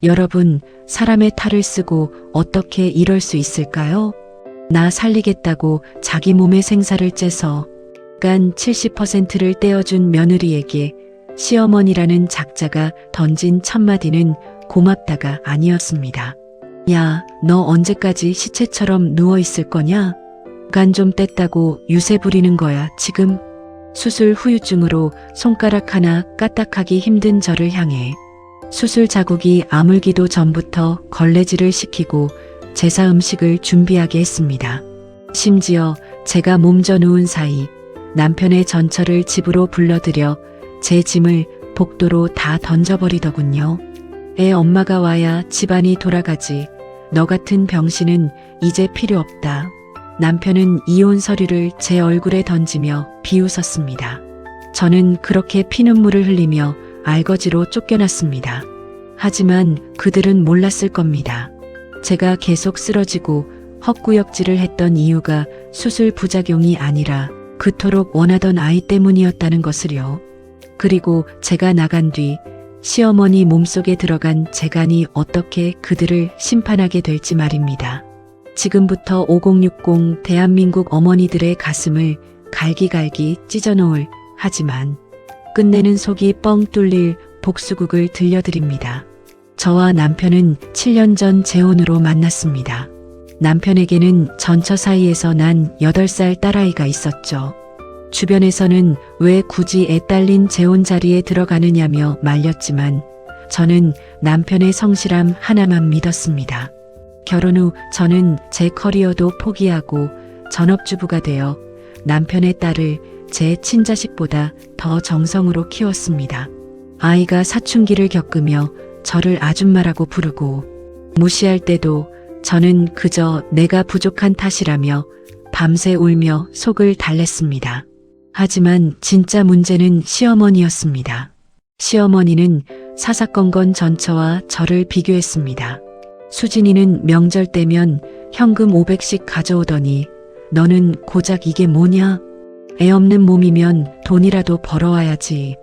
여러분, 사람의 탈을 쓰고 어떻게 이럴 수 있을까요? 나 살리겠다고 자기 몸의 생사를 째서 간 70%를 떼어준 며느리에게 시어머니라는 작자가 던진 첫마디는 고맙다가 아니었습니다. 야, 너 언제까지 시체처럼 누워있을 거냐? 간 좀 뗐다고 유세 부리는 거야, 지금? 수술 후유증으로 손가락 하나 까딱하기 힘든 저를 향해 수술 자국이 아물기도 전부터 걸레질을 시키고 제사 음식을 준비하게 했습니다. 심지어 제가 몸져 누운 사이 남편의 전처를 집으로 불러들여 제 짐을 복도로 다 던져버리더군요. 애 엄마가 와야 집안이 돌아가지. 너 같은 병신은 이제 필요 없다. 남편은 이혼 서류를 제 얼굴에 던지며 비웃었습니다. 저는 그렇게 피눈물을 흘리며 알거지로 쫓겨났습니다. 하지만 그들은 몰랐을 겁니다. 제가 계속 쓰러지고 헛구역질을 했던 이유가 수술 부작용이 아니라 그토록 원하던 아이 때문이었다는 것을요. 그리고 제가 나간 뒤 시어머니 몸속에 들어간 재간이 어떻게 그들을 심판하게 될지 말입니다. 지금부터 5060 대한민국 어머니들의 가슴을 갈기갈기 찢어놓을, 하지만 끝내는 속이 뻥 뚫릴 복수극을 들려드립니다. 저와 남편은 7년 전 재혼으로 만났습니다. 남편에게는 전처 사이에서 난 8살 딸아이가 있었죠. 주변에서는 왜 굳이 애 딸린 재혼 자리에 들어가느냐며 말렸지만 저는 남편의 성실함 하나만 믿었습니다. 결혼 후 저는 제 커리어도 포기하고 전업주부가 되어 남편의 딸을 제 친자식보다 더 정성으로 키웠습니다. 아이가 사춘기를 겪으며 저를 아줌마라고 부르고 무시할 때도 저는 그저 내가 부족한 탓이라며 밤새 울며 속을 달랬습니다. 하지만 진짜 문제는 시어머니였습니다. 시어머니는 사사건건 전처와 저를 비교했습니다. 수진이는 명절 때면 현금 500씩 가져오더니 너는 고작 이게 뭐냐? 애 없는 몸이면 돈이라도 벌어와야지.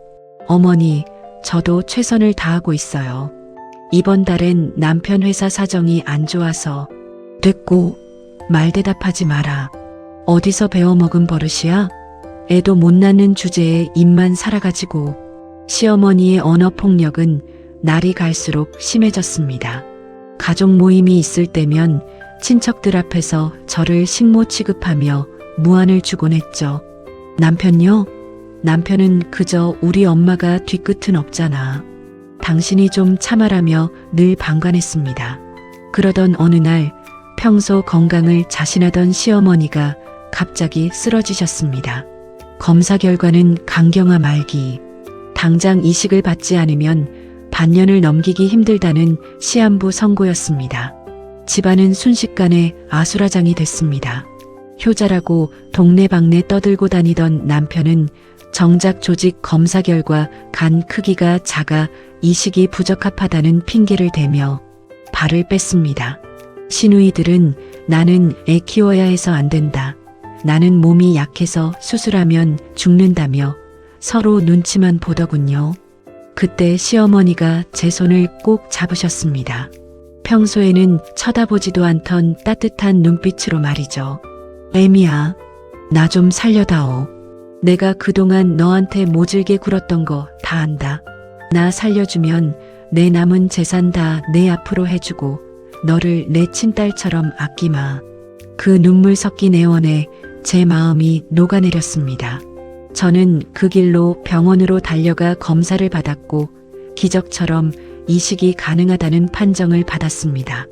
어머니, 저도 최선을 다하고 있어요. 이번 달엔 남편 회사 사정이 안 좋아서. 됐고, 말 대답하지 마라. 어디서 배워먹은 버릇이야? 애도 못 낳는 주제에 입만 살아가지고. 시어머니의 언어폭력은 날이 갈수록 심해졌습니다. 가족 모임이 있을 때면 친척들 앞에서 저를 식모 취급하며 무안을 주곤 했죠. 남편요? 남편은 그저 우리 엄마가 뒤끝은 없잖아. 당신이 좀 참아라며 늘 방관했습니다. 그러던 어느 날 평소 건강을 자신하던 시어머니가 갑자기 쓰러지셨습니다. 검사 결과는 간경화 말기. 당장 이식을 받지 않으면 반년을 넘기기 힘들다는 시한부 선고였습니다. 집안은 순식간에 아수라장이 됐습니다. 효자라고 동네방네 떠들고 다니던 남편은 정작 조직 검사 결과 간 크기가 작아 이식이 부적합하다는 핑계를 대며 발을 뺐습니다. 시누이들은 나는 애 키워야 해서 안 된다. 나는 몸이 약해서 수술하면 죽는다며 서로 눈치만 보더군요. 그때 시어머니가 제 손을 꼭 잡으셨습니다. 평소에는 쳐다보지도 않던 따뜻한 눈빛으로 말이죠. 애미야, 나 좀 살려다오. 내가 그동안 너한테 모질게 굴었던 거 다 안다. 나 살려주면 내 남은 재산 다 내 앞으로 해주고 너를 내 친딸처럼 아끼마. 그 눈물 섞인 애원에 제 마음이 녹아내렸습니다. 저는 그 길로 병원으로 달려가 검사를 받았고 기적처럼 이식이 가능하다는 판정을 받았습니다.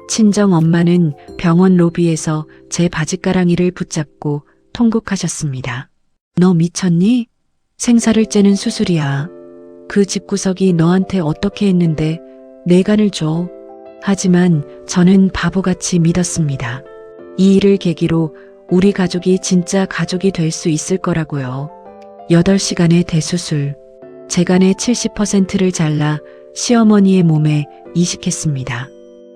친정 엄마는 병원 로비에서 제 바짓가랑이를 붙잡고 통곡하셨습니다. 너 미쳤니? 생사를 째는 수술이야. 그 집구석이 너한테 어떻게 했는데 내 간을 줘. 하지만 저는 바보같이 믿었습니다. 이 일을 계기로 우리 가족이 진짜 가족이 될 수 있을 거라고요. 8시간의 대수술. 재간의 70%를 잘라 시어머니의 몸에 이식했습니다.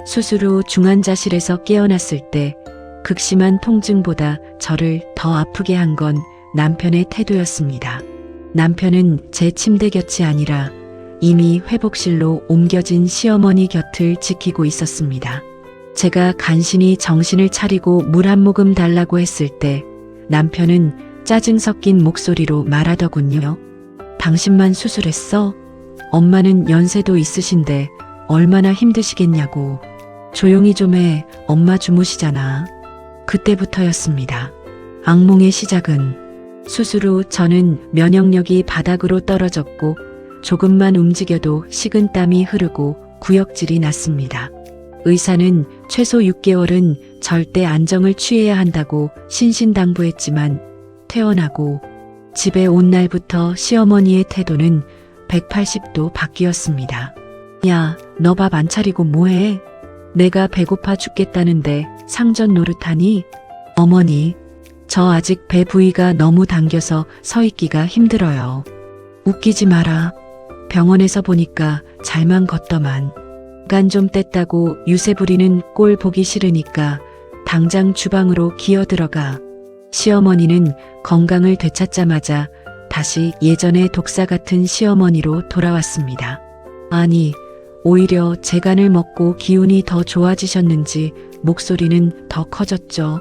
수술 후 중환자실에서 깨어났을 때 극심한 통증보다 저를 더 아프게 한 건 남편의 태도였습니다. 남편은 제 침대 곁이 아니라 이미 회복실로 옮겨진 시어머니 곁을 지키고 있었습니다. 제가 간신히 정신을 차리고 물 한 모금 달라고 했을 때 남편은 짜증 섞인 목소리로 말하더군요. 당신만 수술했어? 엄마는 연세도 있으신데 얼마나 힘드시겠냐고. 조용히 좀 해. 엄마 주무시잖아. 그때부터였습니다. 악몽의 시작은. 수술 후 저는 면역력이 바닥으로 떨어졌고 조금만 움직여도 식은땀이 흐르고 구역질이 났습니다. 의사는 최소 6개월은 절대 안정을 취해야 한다고 신신당부했지만 퇴원하고 집에 온 날부터 시어머니의 태도는 180도 바뀌었습니다. 야, 너 밥 안 차리고 뭐해? 내가 배고파 죽겠다는데 상전 노릇하니? 어머니, 저 아직 배 부위가 너무 당겨서 서 있기가 힘들어요. 웃기지 마라. 병원에서 보니까 잘만 걷더만. 간 좀 뗐다고 유세 부리는 꼴 보기 싫으니까 당장 주방으로 기어 들어가. 시어머니는 건강을 되찾자마자 다시 예전의 독사 같은 시어머니로 돌아왔습니다. 아니, 오히려 제 간을 먹고 기운이 더 좋아지셨는지 목소리는 더 커졌죠.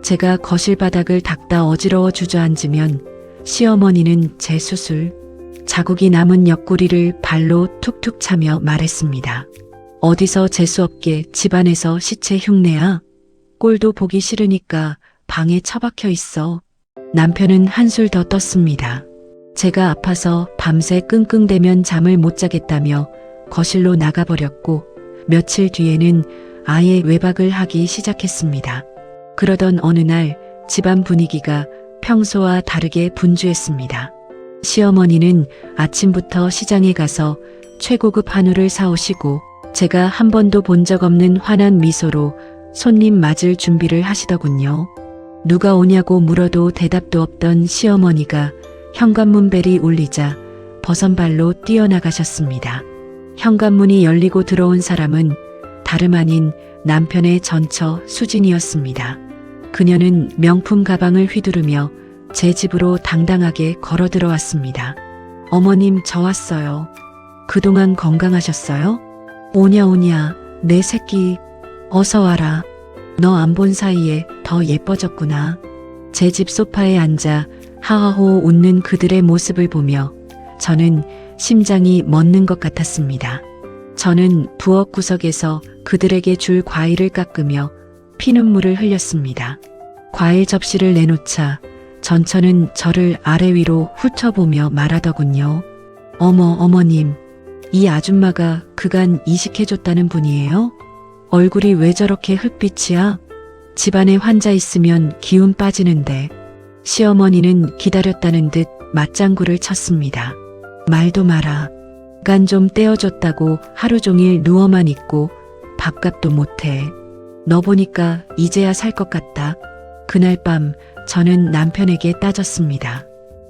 제가 거실 바닥을 닦다 어지러워 주저앉으면 시어머니는 제 수술, 자국이 남은 옆구리를 발로 툭툭 차며 말했습니다. 어디서 재수없게 집안에서 시체 흉내야? 꼴도 보기 싫으니까 방에 처박혀 있어. 남편은 한술 더 떴습니다. 제가 아파서 밤새 끙끙대면 잠을 못 자겠다며 거실로 나가버렸고 며칠 뒤에는 아예 외박을 하기 시작했습니다. 그러던 어느 날 집안 분위기가 평소와 다르게 분주했습니다. 시어머니는 아침부터 시장에 가서 최고급 한우를 사오시고 제가 한 번도 본 적 없는 환한 미소로 손님 맞을 준비를 하시더군요. 누가 오냐고 물어도 대답도 없던 시어머니가 현관문 벨이 울리자 버선발로 뛰어나가셨습니다. 현관문이 열리고 들어온 사람은 다름 아닌 남편의 전처 수진이었습니다. 그녀는 명품 가방을 휘두르며 제 집으로 당당하게 걸어 들어왔습니다. 어머님, 저 왔어요. 그동안 건강하셨어요? 오냐 오냐, 내 새끼. 어서 와라. 너 안 본 사이에 더 예뻐졌구나. 제 집 소파에 앉아 하하호 웃는 그들의 모습을 보며 저는 심장이 멎는 것 같았습니다. 저는 부엌 구석에서 그들에게 줄 과일을 깎으며 피눈물을 흘렸습니다. 과일 접시를 내놓자 전처는 저를 아래 위로 훑어보며 말하더군요. 어머님, 이 아줌마가 그간 이식해줬다는 분이에요? 얼굴이 왜 저렇게 흑빛이야? 집안에 환자 있으면 기운 빠지는데. 시어머니는 기다렸다는 듯 맞장구를 쳤습니다. 말도 마라. 간 좀 떼어줬다고 하루 종일 누워만 있고 밥값도 못해. 너 보니까 이제야 살 것 같다. 그날 밤 저는 남편에게 따졌습니다.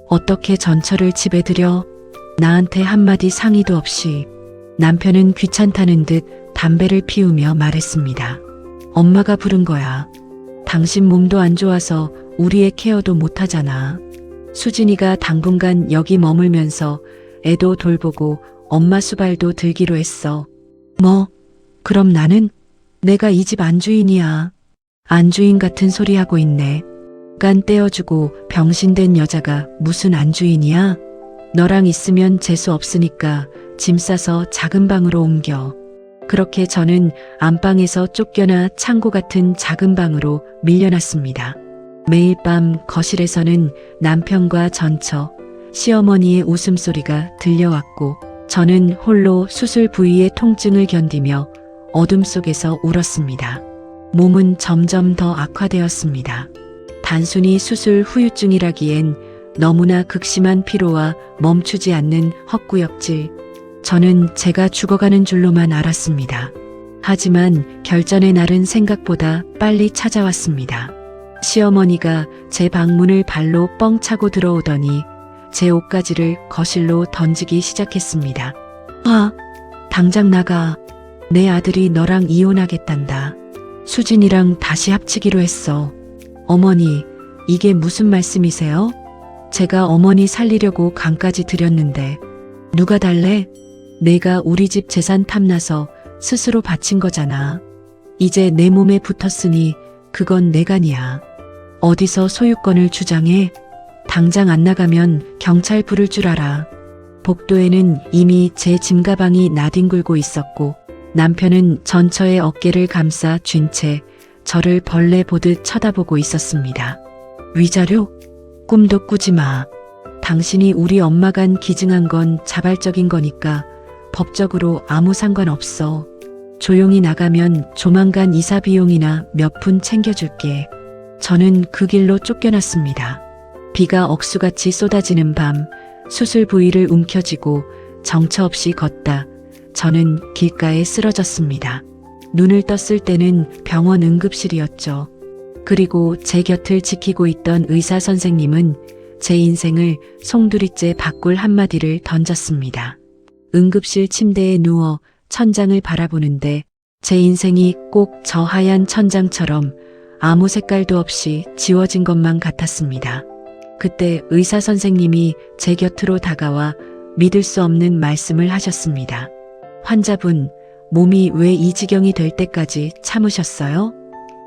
어떻게 전처를 집에 들여? 나한테 한마디 상의도 없이. 남편은 귀찮다는 듯 담배를 피우며 말했습니다. 엄마가 부른 거야. 당신 몸도 안 좋아서 우리의 케어도 못하잖아. 수진이가 당분간 여기 머물면서 애도 돌보고 엄마 수발도 들기로 했어. 뭐? 그럼 나는? 내가 이 집 안주인이야. 안주인 같은 소리 하고 있네. 간 떼어주고 병신된 여자가 무슨 안주인이야? 너랑 있으면 재수 없으니까 짐 싸서 작은 방으로 옮겨. 그렇게 저는 안방에서 쫓겨나 창고 같은 작은 방으로 밀려났습니다. 매일 밤 거실에서는 남편과 전처, 시어머니의 웃음소리가 들려왔고 저는 홀로 수술 부위의 통증을 견디며 어둠 속에서 울었습니다. 몸은 점점 더 악화되었습니다. 단순히 수술 후유증이라기엔 너무나 극심한 피로와 멈추지 않는 헛구역질. 저는 제가 죽어가는 줄로만 알았습니다. 하지만 결전의 날은 생각보다 빨리 찾아왔습니다. 시어머니가 제 방문을 발로 뻥 차고 들어오더니 제 옷가지를 거실로 던지기 시작했습니다. 당장 나가. 내 아들이 너랑 이혼하겠단다. 수진이랑 다시 합치기로 했어. 어머니, 이게 무슨 말씀이세요? 제가 어머니 살리려고 간까지 드렸는데 누가 달래? 내가 우리 집 재산 탐나서 스스로 바친 거잖아. 이제 내 몸에 붙었으니 그건 내 간이야. 어디서 소유권을 주장해? 당장 안 나가면 경찰 부를 줄 알아. 복도에는 이미 제 짐가방이 나뒹굴고 있었고 남편은 전처의 어깨를 감싸 쥔 채 저를 벌레 보듯 쳐다보고 있었습니다. 위자료? 꿈도 꾸지 마. 당신이 우리 엄마 간 기증한 건 자발적인 거니까 법적으로 아무 상관없어. 조용히 나가면 조만간 이사 비용이나 몇 푼 챙겨줄게. 저는 그 길로 쫓겨났습니다. 비가 억수같이 쏟아지는 밤, 수술 부위를 움켜쥐고 정처 없이 걷다 저는 길가에 쓰러졌습니다. 눈을 떴을 때는 병원 응급실이었죠. 그리고 제 곁을 지키고 있던 의사 선생님은 제 인생을 송두리째 바꿀 한마디를 던졌습니다. 응급실 침대에 누워 천장을 바라보는데 제 인생이 꼭 저 하얀 천장처럼 아무 색깔도 없이 지워진 것만 같았습니다. 그때 의사 선생님이 제 곁으로 다가와 믿을 수 없는 말씀을 하셨습니다. 환자분, 몸이 왜 이 지경이 될 때까지 참으셨어요?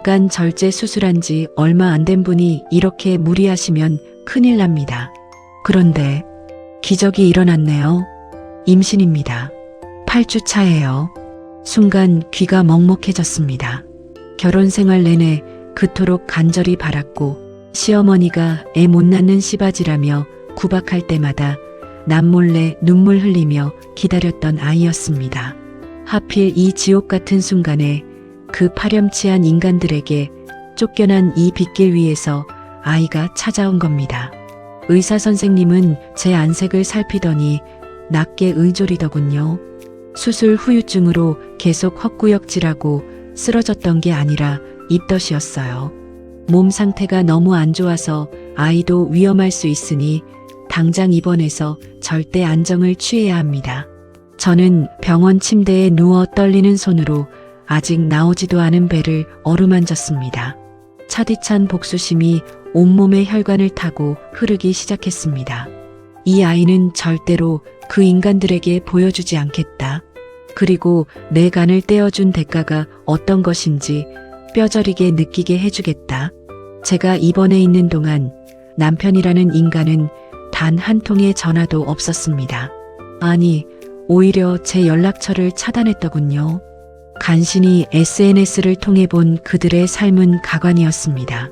간 절제 수술한 지 얼마 안 된 분이 이렇게 무리하시면 큰일 납니다. 그런데 기적이 일어났네요. 임신입니다. 8주 차예요. 순간 귀가 먹먹해졌습니다. 결혼 생활 내내 그토록 간절히 바랐고 시어머니가 애 못 낳는 씨바지라며 구박할 때마다 남몰래 눈물 흘리며 기다렸던 아이였습니다. 하필 이 지옥 같은 순간에 그 파렴치한 인간들에게 쫓겨난 이 빗길 위에서 아이가 찾아온 겁니다. 의사 선생님은 제 안색을 살피더니 낮게 의졸이더군요. 수술 후유증으로 계속 헛구역질하고 쓰러졌던 게 아니라 입덧이었어요. 몸 상태가 너무 안 좋아서 아이도 위험할 수 있으니 당장 입원해서 절대 안정을 취해야 합니다. 저는 병원 침대에 누워 떨리는 손으로 아직 나오지도 않은 배를 어루만졌습니다. 차디찬 복수심이 온몸의 혈관을 타고 흐르기 시작했습니다. 이 아이는 절대로 그 인간들에게 보여주지 않겠다. 그리고 내 간을 떼어준 대가가 어떤 것인지 뼈저리게 느끼게 해주겠다. 제가 입원해 있는 동안 남편이라는 인간은 단 한 통의 전화도 없었습니다. 아니, 오히려 제 연락처를 차단했더군요. 간신히 SNS를 통해 본 그들의 삶은 가관이었습니다.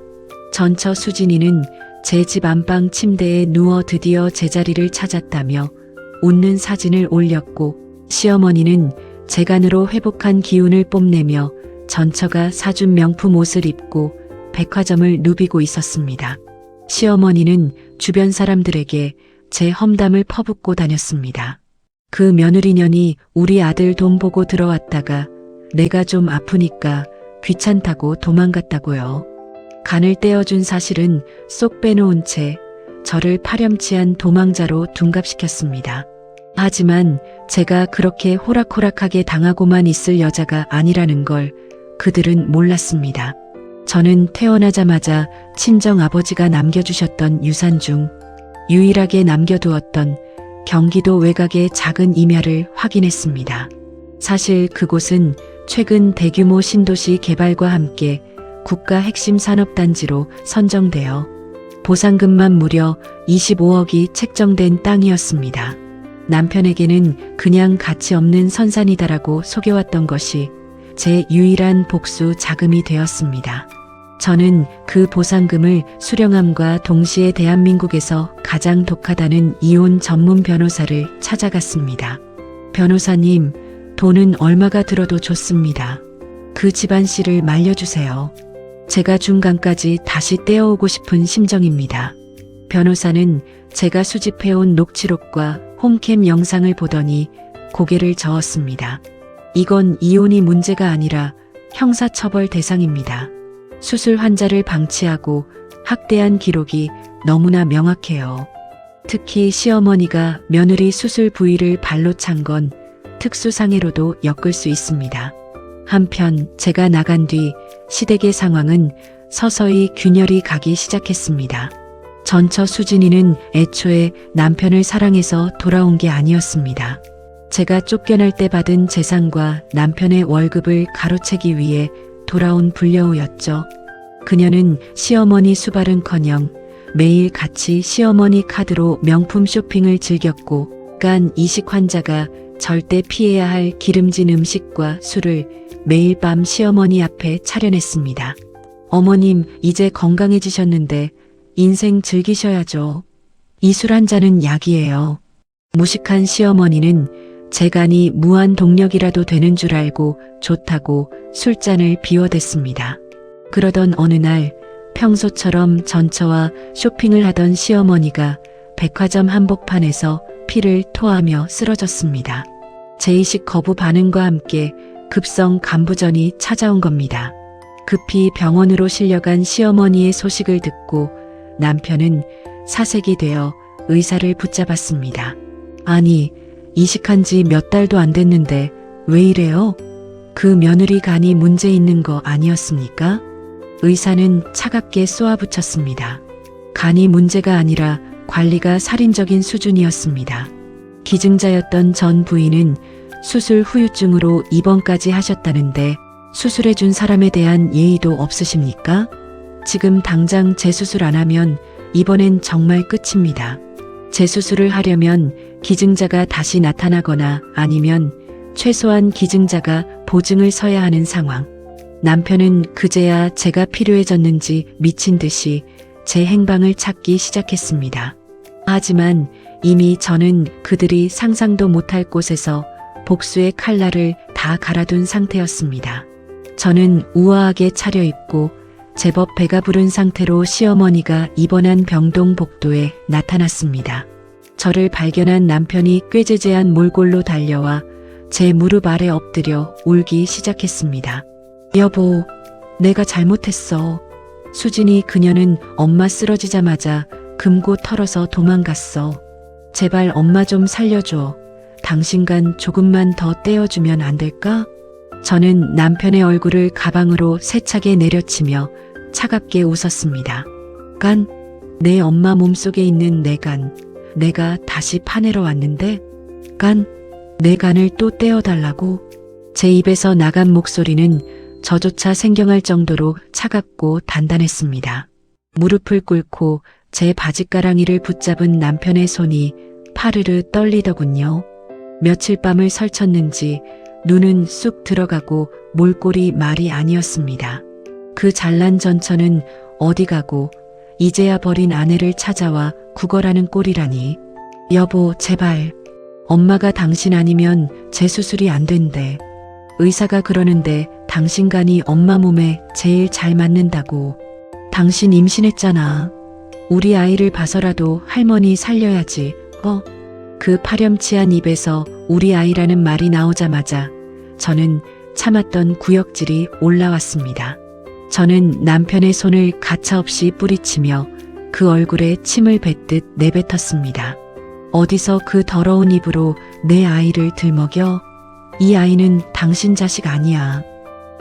전처 수진이는 제 집 안방 침대에 누워 드디어 제자리를 찾았다며 웃는 사진을 올렸고 시어머니는 재간으로 회복한 기운을 뽐내며 전처가 사준 명품 옷을 입고 백화점을 누비고 있었습니다. 시어머니는 주변 사람들에게 제 험담을 퍼붓고 다녔습니다. 그 며느리년이 우리 아들 돈 보고 들어왔다가 내가 좀 아프니까 귀찮다고 도망갔다고요. 간을 떼어준 사실은 쏙 빼놓은 채 저를 파렴치한 도망자로 둔갑시켰습니다. 하지만 제가 그렇게 호락호락하게 당하고만 있을 여자가 아니라는 걸 그들은 몰랐습니다. 저는 태어나자마자 친정아버지가 남겨주셨던 유산 중 유일하게 남겨두었던 경기도 외곽의 작은 임야를 확인했습니다. 사실 그곳은 최근 대규모 신도시 개발과 함께 국가 핵심 산업단지로 선정되어 보상금만 무려 25억이 책정된 땅이었습니다. 남편에게는 그냥 가치 없는 선산이다라고 속여왔던 것이 제 유일한 복수 자금이 되었습니다. 저는 그 보상금을 수령함과 동시에 대한민국에서 가장 독하다는 이혼 전문 변호사를 찾아갔습니다. 변호사님, 돈은 얼마가 들어도 좋습니다. 그 집안 씨를 말려주세요. 제가 중간까지 다시 떼어오고 싶은 심정입니다. 변호사는 제가 수집해온 녹취록과 홈캠 영상을 보더니 고개를 저었습니다. 이건 이혼이 문제가 아니라 형사처벌 대상입니다. 수술 환자를 방치하고 학대한 기록이 너무나 명확해요. 특히 시어머니가 며느리 수술 부위를 발로 찬 건 특수상해로도 엮을 수 있습니다. 한편 제가 나간 뒤 시댁의 상황은 서서히 균열이 가기 시작했습니다. 전처 수진이는 애초에 남편을 사랑해서 돌아온 게 아니었습니다. 제가 쫓겨날 때 받은 재산과 남편의 월급을 가로채기 위해 돌아온 불려우였죠. 그녀는 시어머니 수발은커녕 매일 같이 시어머니 카드로 명품 쇼핑을 즐겼고 간 이식 환자가 절대 피해야 할 기름진 음식과 술을 매일 밤 시어머니 앞에 차려냈습니다. 어머님, 이제 건강해지셨는데 인생 즐기셔야죠. 이 술 한 잔은 약이에요. 무식한 시어머니는 제 간이 무한 동력이라도 되는 줄 알고 좋다고 술잔을 비워댔습니다. 그러던 어느 날 평소처럼 전처와 쇼핑을 하던 시어머니가 백화점 한복판에서 피를 토하며 쓰러졌습니다. 제이식 거부 반응과 함께 급성 간부전이 찾아온 겁니다. 급히 병원으로 실려간 시어머니의 소식을 듣고 남편은 사색이 되어 의사를 붙잡았습니다. 아니, 이식한 지 몇 달도 안 됐는데 왜 이래요? 그 며느리 간이 문제 있는 거 아니었습니까? 의사는 차갑게 쏘아붙였습니다. 간이 문제가 아니라 관리가 살인적인 수준이었습니다. 기증자였던 전 부인은 수술 후유증으로 입원까지 하셨다는데 수술해준 사람에 대한 예의도 없으십니까? 지금 당장 재수술 안 하면 이번엔 정말 끝입니다. 재수술을 하려면 기증자가 다시 나타나거나 아니면 최소한 기증자가 보증을 서야 하는 상황. 남편은 그제야 제가 필요해졌는지 미친 듯이 제 행방을 찾기 시작했습니다. 하지만 이미 저는 그들이 상상도 못할 곳에서 복수의 칼날을 다 갈아둔 상태였습니다. 저는 우아하게 차려입고 제법 배가 부른 상태로 시어머니가 입원한 병동 복도에 나타났습니다. 저를 발견한 남편이 꾀죄죄한 몰골로 달려와 제 무릎 아래 엎드려 울기 시작했습니다. 여보, 내가 잘못했어. 수진이 그녀는 엄마 쓰러지자마자 금고 털어서 도망갔어. 제발 엄마 좀 살려줘. 당신간 조금만 더 떼어주면 안 될까? 저는 남편의 얼굴을 가방으로 세차게 내려치며 차갑게 웃었습니다. 간, 내 엄마 몸속에 있는 내 간, 내가 다시 파내러 왔는데? 간, 내 간을 또 떼어달라고? 제 입에서 나간 목소리는 저조차 생경할 정도로 차갑고 단단했습니다. 무릎을 꿇고 제 바짓가랑이를 붙잡은 남편의 손이 파르르 떨리더군요. 며칠 밤을 설쳤는지 눈은 쑥 들어가고 몰골이 말이 아니었습니다. 그 잘난 전처는 어디 가고 이제야 버린 아내를 찾아와 구걸하는 꼴이라니. 여보, 제발. 엄마가 당신 아니면 재수술이 안 된대. 의사가 그러는데 당신 간이 엄마 몸에 제일 잘 맞는다고. 당신 임신했잖아. 우리 아이를 봐서라도 할머니 살려야지. 그 파렴치한 입에서 우리 아이라는 말이 나오자마자 저는 참았던 구역질이 올라왔습니다. 저는 남편의 손을 가차없이 뿌리치며 그 얼굴에 침을 뱉듯 내뱉었습니다. 어디서 그 더러운 입으로 내 아이를 들먹여? 이 아이는 당신 자식 아니야.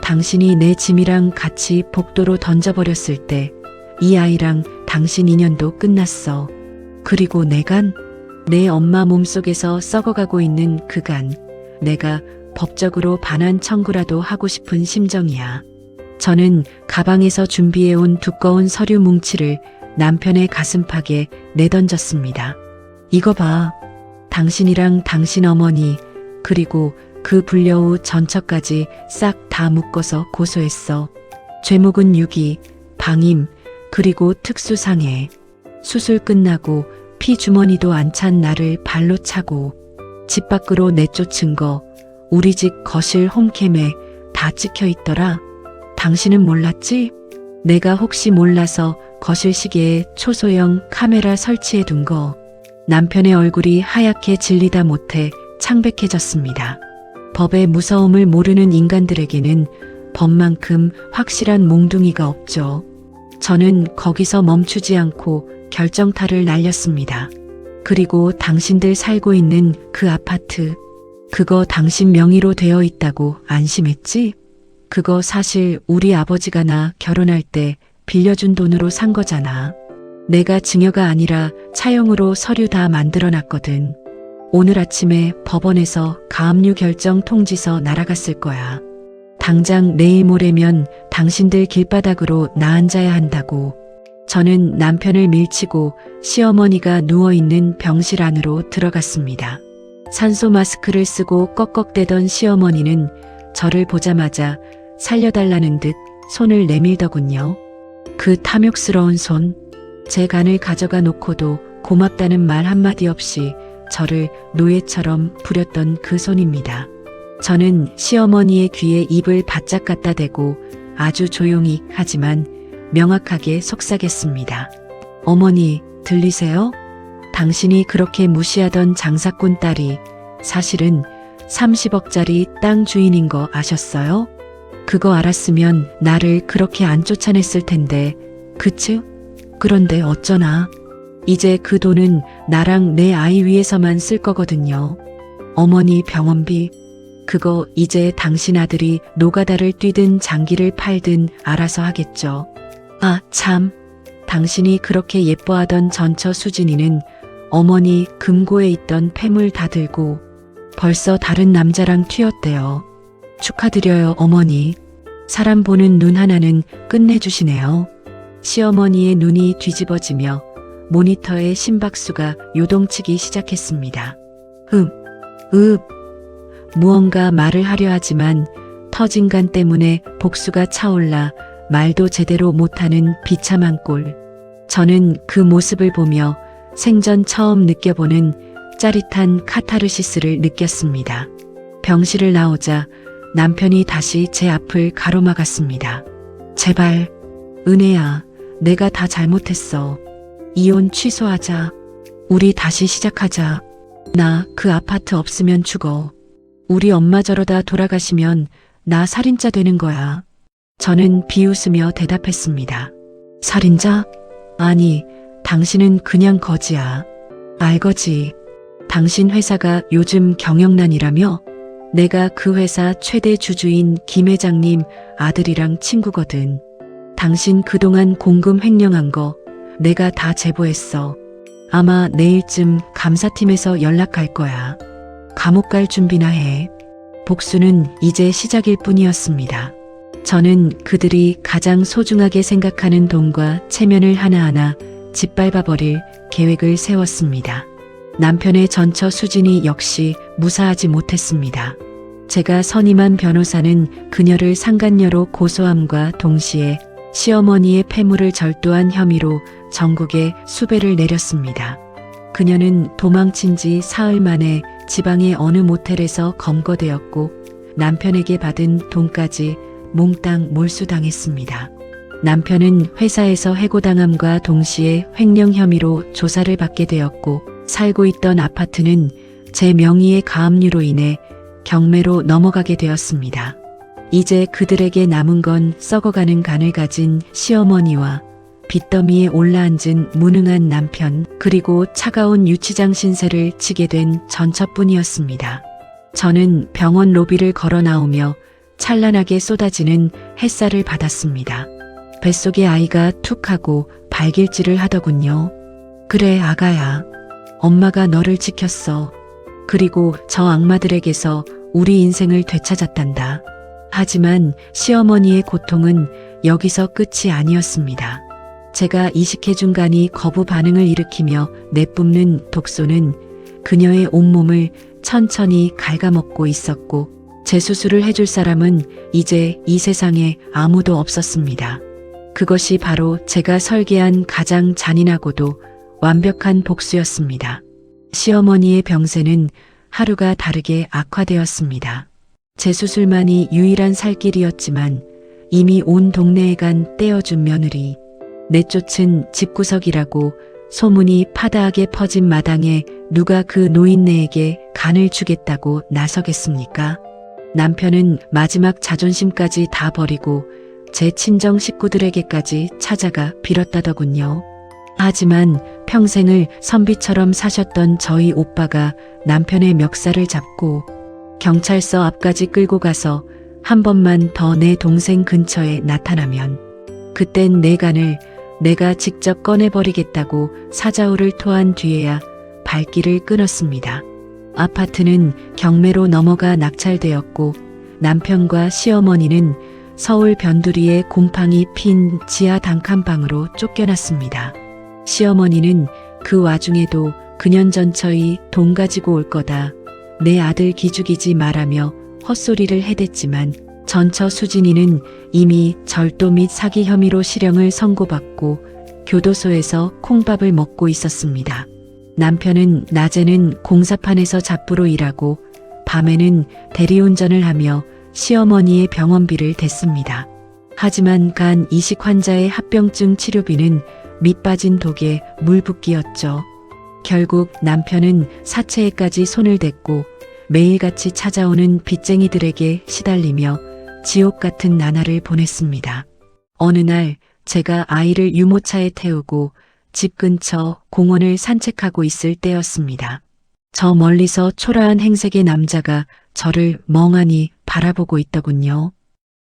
당신이 내 짐이랑 같이 복도로 던져버렸을 때 이 아이랑 당신 인연도 끝났어. 그리고 내 간? 내 엄마 몸속에서 썩어가고 있는 그 간. 내가 법적으로 반환 청구라도 하고 싶은 심정이야. 저는 가방에서 준비해온 두꺼운 서류 뭉치를 남편의 가슴팍에 내던졌습니다. 이거 봐. 당신이랑 당신 어머니 그리고 그 불려우 전처까지 싹 다 묶어서 고소했어. 죄목은 유기, 방임, 그리고 특수상해. 수술 끝나고 피주머니도 안 찬 나를 발로 차고 집 밖으로 내쫓은 거 우리 집 거실 홈캠에 다 찍혀 있더라. 당신은 몰랐지? 내가 혹시 몰라서 거실 시계에 초소형 카메라 설치해 둔 거. 남편의 얼굴이 하얗게 질리다 못해 창백해졌습니다. 법의 무서움을 모르는 인간들에게는 법만큼 확실한 몽둥이가 없죠. 저는 거기서 멈추지 않고 결정타를 날렸습니다. 그리고 당신들 살고 있는 그 아파트, 그거 당신 명의로 되어 있다고 안심했지? 그거 사실 우리 아버지가 나 결혼할 때 빌려준 돈으로 산 거잖아. 내가 증여가 아니라 차용으로 서류 다 만들어 놨거든. 오늘 아침에 법원에서 가압류 결정 통지서 날아갔을 거야. 당장 내일 모레면 당신들 길바닥으로 나앉아야 한다고. 저는 남편을 밀치고 시어머니가 누워있는 병실 안으로 들어갔습니다. 산소 마스크를 쓰고 꺽꺽대던 시어머니는 저를 보자마자 살려달라는 듯 손을 내밀더군요. 그 탐욕스러운 손, 제 간을 가져가 놓고도 고맙다는 말 한마디 없이 저를 노예처럼 부렸던 그 손입니다. 저는 시어머니의 귀에 입을 바짝 갖다 대고 아주 조용히 하지만 명확하게 속삭였습니다. 어머니, 들리세요? 당신이 그렇게 무시하던 장사꾼 딸이 사실은 30억짜리 땅 주인인 거 아셨어요? 그거 알았으면 나를 그렇게 안 쫓아냈을 텐데, 그치? 그런데 어쩌나. 이제 그 돈은 나랑 내 아이 위해서만 쓸 거거든요. 어머니 병원비, 그거 이제 당신 아들이 노가다를 뛰든 장기를 팔든 알아서 하겠죠. 아, 참. 당신이 그렇게 예뻐하던 전처 수진이는 어머니 금고에 있던 폐물 다 들고 벌써 다른 남자랑 튀었대요. 축하드려요, 어머니. 사람 보는 눈 하나는 끝내주시네요. 시어머니의 눈이 뒤집어지며 모니터의 심박수가 요동치기 시작했습니다. 무언가 말을 하려 하지만 터진 간 때문에 복수가 차올라 말도 제대로 못하는 비참한 꼴. 저는 그 모습을 보며 생전 처음 느껴보는 짜릿한 카타르시스를 느꼈습니다. 병실을 나오자 남편이 다시 제 앞을 가로막았습니다. 제발, 은혜야, 내가 다 잘못했어. 이혼 취소하자. 우리 다시 시작하자. 나 그 아파트 없으면 죽어. 우리 엄마 저러다 돌아가시면 나 살인자 되는 거야. 저는 비웃으며 대답했습니다. 살인자? 아니, 당신은 그냥 거지야. 알거지. 당신 회사가 요즘 경영난이라며? 내가 그 회사 최대 주주인 김 회장님 아들이랑 친구거든. 당신 그동안 공금 횡령한 거 내가 다 제보했어. 아마 내일쯤 감사팀에서 연락할 거야. 감옥 갈 준비나 해. 복수는 이제 시작일 뿐이었습니다. 저는 그들이 가장 소중하게 생각하는 돈과 체면을 하나하나 짓밟아버릴 계획을 세웠습니다. 남편의 전처 수진이 역시 무사하지 못했습니다. 제가 선임한 변호사는 그녀를 상간녀로 고소함과 동시에 시어머니의 폐물을 절도한 혐의로 전국에 수배를 내렸습니다. 그녀는 도망친 지 사흘 만에 지방의 어느 모텔에서 검거되었고 남편에게 받은 돈까지 몽땅 몰수당했습니다. 남편은 회사에서 해고당함과 동시에 횡령 혐의로 조사를 받게 되었고 살고 있던 아파트는 제 명의의 가압류로 인해 경매로 넘어가게 되었습니다. 이제 그들에게 남은 건 썩어가는 간을 가진 시어머니와 빚더미에 올라앉은 무능한 남편, 그리고 차가운 유치장 신세를 지게 된 전처뿐이었습니다. 저는 병원 로비를 걸어 나오며 찬란하게 쏟아지는 햇살을 받았습니다. 뱃속의 아이가 툭 하고 발길질을 하더군요. 그래, 아가야. 엄마가 너를 지켰어. 그리고 저 악마들에게서 우리 인생을 되찾았단다. 하지만 시어머니의 고통은 여기서 끝이 아니었습니다. 제가 이식해준 간이 거부 반응을 일으키며 내뿜는 독소는 그녀의 온몸을 천천히 갉아먹고 있었고 재수술을 해줄 사람은 이제 이 세상에 아무도 없었습니다. 그것이 바로 제가 설계한 가장 잔인하고도 완벽한 복수였습니다. 시어머니의 병세는 하루가 다르게 악화되었습니다. 재수술만이 유일한 살 길이었지만 이미 온 동네에 간 떼어준 며느리, 내쫓은 집구석이라고 소문이 파다하게 퍼진 마당에 누가 그 노인네에게 간을 주겠다고 나서겠습니까? 남편은 마지막 자존심까지 다 버리고 제 친정 식구들에게까지 찾아가 빌었다더군요. 하지만 평생을 선비처럼 사셨던 저희 오빠가 남편의 멱살을 잡고 경찰서 앞까지 끌고 가서 한 번만 더 내 동생 근처에 나타나면 그땐 내 간을 내가 직접 꺼내버리겠다고 사자우를 토한 뒤에야 발길을 끊었습니다. 아파트는 경매로 넘어가 낙찰되었고 남편과 시어머니는 서울 변두리에 곰팡이 핀 지하 단칸방으로 쫓겨났습니다. 시어머니는 그 와중에도 그년 전처이 돈 가지고 올 거다. 내 아들 기죽이지 말라며 헛소리를 해댔지만 전처 수진이는 이미 절도 및 사기 혐의로 실형을 선고받고 교도소에서 콩밥을 먹고 있었습니다. 남편은 낮에는 공사판에서 잡부로 일하고 밤에는 대리운전을 하며 시어머니의 병원비를 댔습니다. 하지만 간 이식 환자의 합병증 치료비는 밑 빠진 독에 물 붓기였죠. 결국 남편은 사채에까지 손을 댔고 매일같이 찾아오는 빚쟁이들에게 시달리며 지옥 같은 나날을 보냈습니다. 어느 날 제가 아이를 유모차에 태우고 집 근처 공원을 산책하고 있을 때였습니다. 저 멀리서 초라한 행색의 남자가 저를 멍하니 바라보고 있더군요.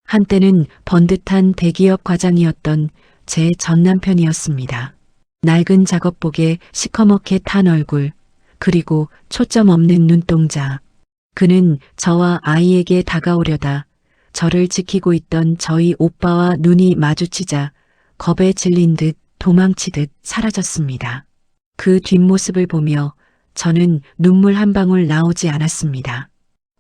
한때는 번듯한 대기업 과장이었던 제 전 남편이었습니다. 낡은 작업복에 시커멓게 탄 얼굴, 그리고 초점 없는 눈동자. 그는 저와 아이에게 다가오려다 저를 지키고 있던 저희 오빠와 눈이 마주치자 겁에 질린 듯 도망치듯 사라졌습니다. 그 뒷모습을 보며 저는 눈물 한 방울 나오지 않았습니다.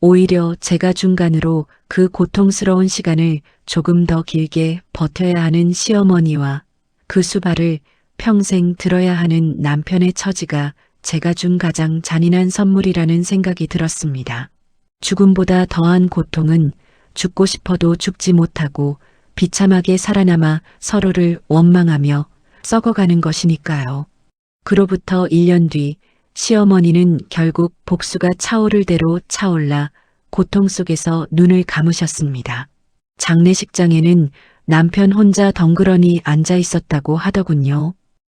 오히려 제가 중간으로 그 고통스러운 시간을 조금 더 길게 버텨야 하는 시어머니와 그 수발을 평생 들어야 하는 남편의 처지가 제가 준 가장 잔인한 선물이라는 생각이 들었습니다. 죽음보다 더한 고통은 죽고 싶어도 죽지 못하고 비참하게 살아남아 서로를 원망하며 썩어가는 것이니까요. 그로부터 1년 뒤 시어머니는 결국 복수가 차오를 대로 차올라 고통 속에서 눈을 감으셨습니다. 장례식장에는 남편 혼자 덩그러니 앉아 있었다고 하더군요.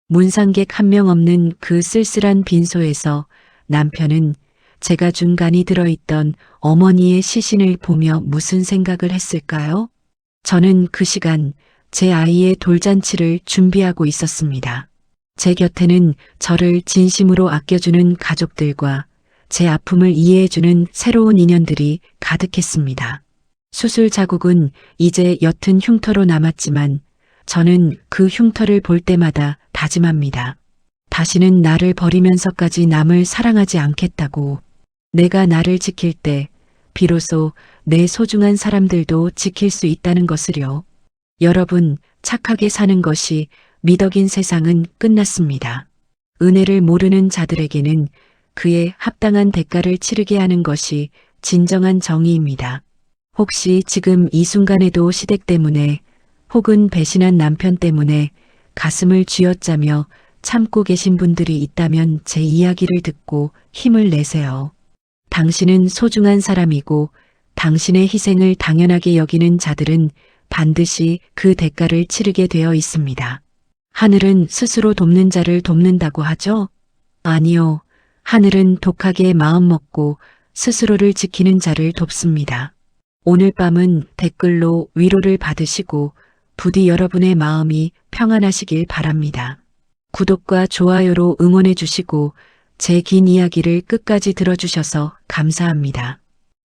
문상객 한 명 없는 그 쓸쓸한 빈소에서 남편은 제가 준 간이 들어있던 어머니의 시신을 보며 무슨 생각을 했을까요? 저는 그 시간 제 아이의 돌잔치를 준비하고 있었습니다. 제 곁에는 저를 진심으로 아껴주는 가족들과 제 아픔을 이해해주는 새로운 인연들이 가득했습니다. 수술 자국은 이제 옅은 흉터로 남았지만 저는 그 흉터를 볼 때마다 다짐합니다. 다시는 나를 버리면서까지 남을 사랑하지 않겠다고. 내가 나를 지킬 때 비로소 내 소중한 사람들도 지킬 수 있다는 것을요. 여러분, 착하게 사는 것이 미덕인 세상은 끝났습니다. 은혜를 모르는 자들에게는 그에 합당한 대가를 치르게 하는 것이 진정한 정의입니다. 혹시 지금 이 순간에도 시댁 때문에 혹은 배신한 남편 때문에 가슴을 쥐어짜며 참고 계신 분들이 있다면 제 이야기를 듣고 힘을 내세요. 당신은 소중한 사람이고 당신의 희생을 당연하게 여기는 자들은 반드시 그 대가를 치르게 되어 있습니다. 하늘은 스스로 돕는 자를 돕는다고 하죠? 아니요. 하늘은 독하게 마음먹고 스스로를 지키는 자를 돕습니다. 오늘 밤은 댓글로 위로를 받으시고 부디 여러분의 마음이 평안하시길 바랍니다. 구독과 좋아요로 응원해 주시고 제 긴 이야기를 끝까지 들어주셔서 감사합니다.